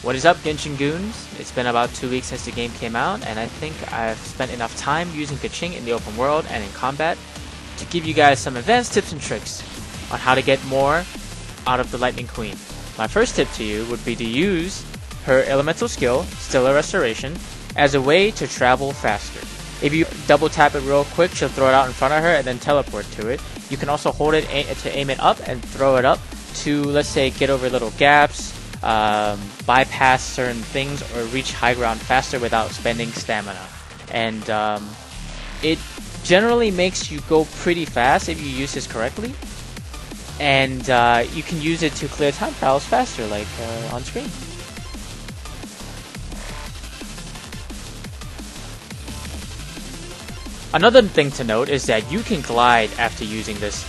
What is up, Genshin Goons? It's been about 2 weeks since the game came out, and I think I've spent enough time using Keqing in the open world and in combat to give you guys some advanced tips and tricks on how to get more out of the Lightning Queen. My first tip to you would be to use her elemental skill, Stellar Restoration, as a way to travel faster. If you double tap it real quick, she'll throw it out in front of her and then teleport to it. You can also hold it to aim it up and throw it up to, let's say, get over little gaps, bypass certain things, or reach high ground faster without spending stamina. And it generally makes you go pretty fast if you use this correctly. And you can use it to clear time trials faster, like on screen. Another thing to note is that you can glide after using this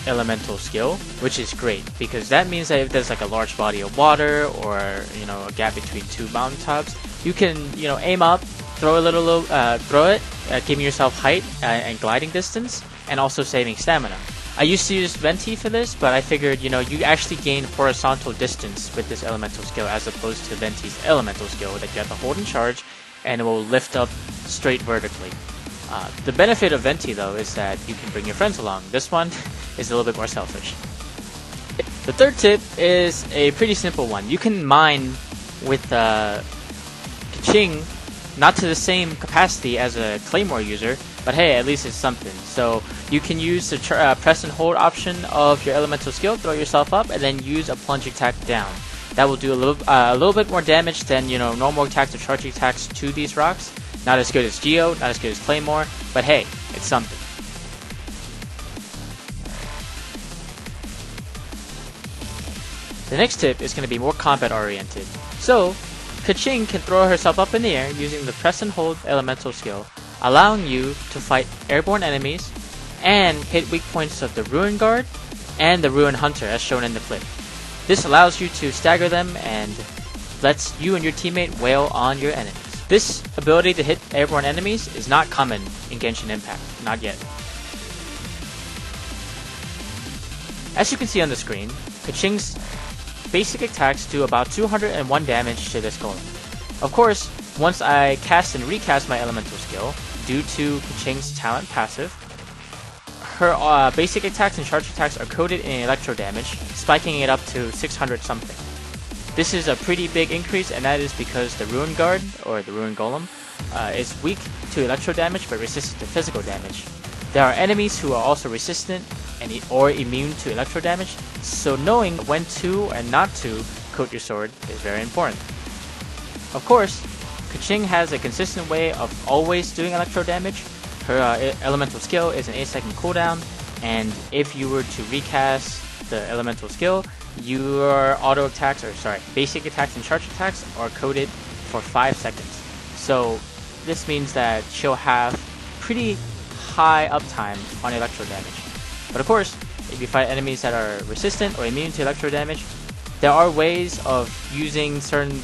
elemental skill, which is great because that means that if there's like a large body of water or a gap between two mountaintops, you can aim up, throw a little, giving yourself height and gliding distance, and also saving stamina. I used to use Venti for this, but I figured you actually gain horizontal distance with this elemental skill as opposed to Venti's elemental skill that you have to hold and charge, and it will lift up straight vertically. The benefit of Venti, though, is that you can bring your friends along. This one is a little bit more selfish. The third tip is a pretty simple one. You can mine with Keqing, not to the same capacity as a Claymore user, but hey, at least it's something. So you can use the press and hold option of your elemental skill, throw yourself up, and then use a plunge attack down. That will do a little bit more damage than normal attacks or charge attacks to these rocks. Not as good as Geo, not as good as Claymore, but hey, it's something. The next tip is going to be more combat oriented. So, Keqing can throw herself up in the air using the press and hold elemental skill, allowing you to fight airborne enemies and hit weak points of the Ruin Guard and the Ruin Hunter as shown in the clip. This allows you to stagger them and lets you and your teammate wail on your enemies. This ability to hit airborne enemies is not common in Genshin Impact, not yet. As you can see on the screen, Keqing's basic attacks do about 201 damage to this golem. Of course, once I cast and recast my elemental skill, due to Keqing's talent passive, her basic attacks and charge attacks are coded in electro damage, spiking it up to 600 something. This is a pretty big increase, and that is because the Ruin Guard, or the Ruin Golem, is weak to electro damage but resistant to physical damage. There are enemies who are also resistant or immune to electro damage, so knowing when to and not to coat your sword is very important. Of course, Keqing has a consistent way of always doing electro damage. Her elemental skill is an 8-second cooldown, and if you were to recast the elemental skill, your basic attacks and charge attacks are coded for 5 seconds. So this means that she'll have pretty high uptime on electro damage. But of course, if you fight enemies that are resistant or immune to electro damage, there are ways of using certain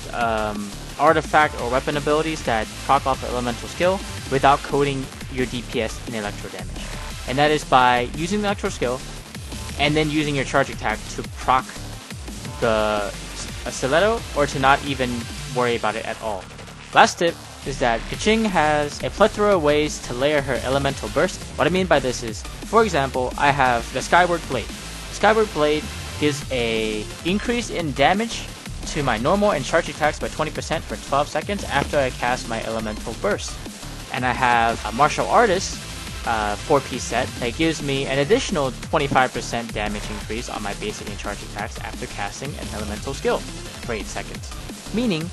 artifact or weapon abilities that proc off elemental skill without coding your DPS in electro damage. And that is by using the electro skill and then using your charge attack to proc the stiletto, or to not even worry about it at all. Last tip is that Keqing has a plethora of ways to layer her elemental burst. What I mean by this is, for example, I have the Skyward Blade. Skyward Blade gives a increase in damage to my normal and charge attacks by 20% for 12 seconds after I cast my elemental burst. And I have a Martial Artist 4-piece set that gives me an additional 25% damage increase on my basic and charge attacks after casting an elemental skill for 8 seconds. Meaning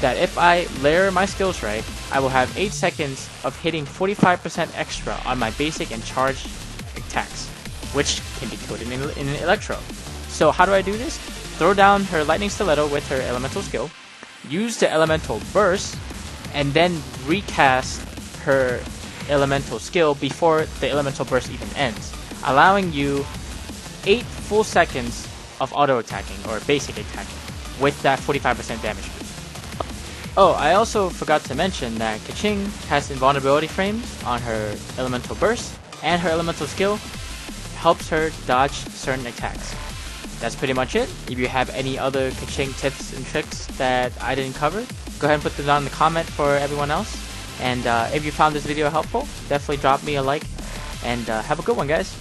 that if I layer my skills right, I will have 8 seconds of hitting 45% extra on my basic and charge attacks, which can be coded in an electro. So how do I do this? Throw down her lightning stiletto with her elemental skill, use the elemental burst, and then recast her elemental skill before the elemental burst even ends, allowing you 8 full seconds of auto attacking or basic attacking with that 45% damage boost. Oh, I also forgot to mention that Keqing has invulnerability frames on her elemental burst, and her elemental skill helps her dodge certain attacks. that's pretty much it. If you have any other Keqing tips and tricks that I didn't cover, go ahead and put them down in the comment for everyone else. And if you found this video helpful, definitely drop me a like, and have a good one, guys.